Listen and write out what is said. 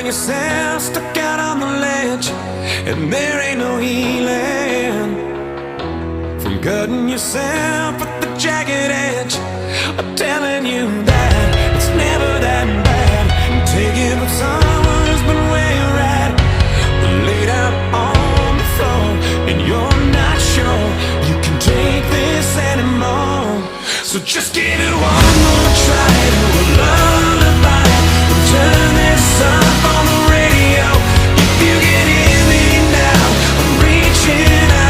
yourself stuck out on the ledge, and there ain't no healing from cutting yourself at the jagged edge. I'm telling you that it's never that bad. Take it from someone who's been where you're at, laid out on the floor, and you're not sure you can take this anymore. So just give it one more try.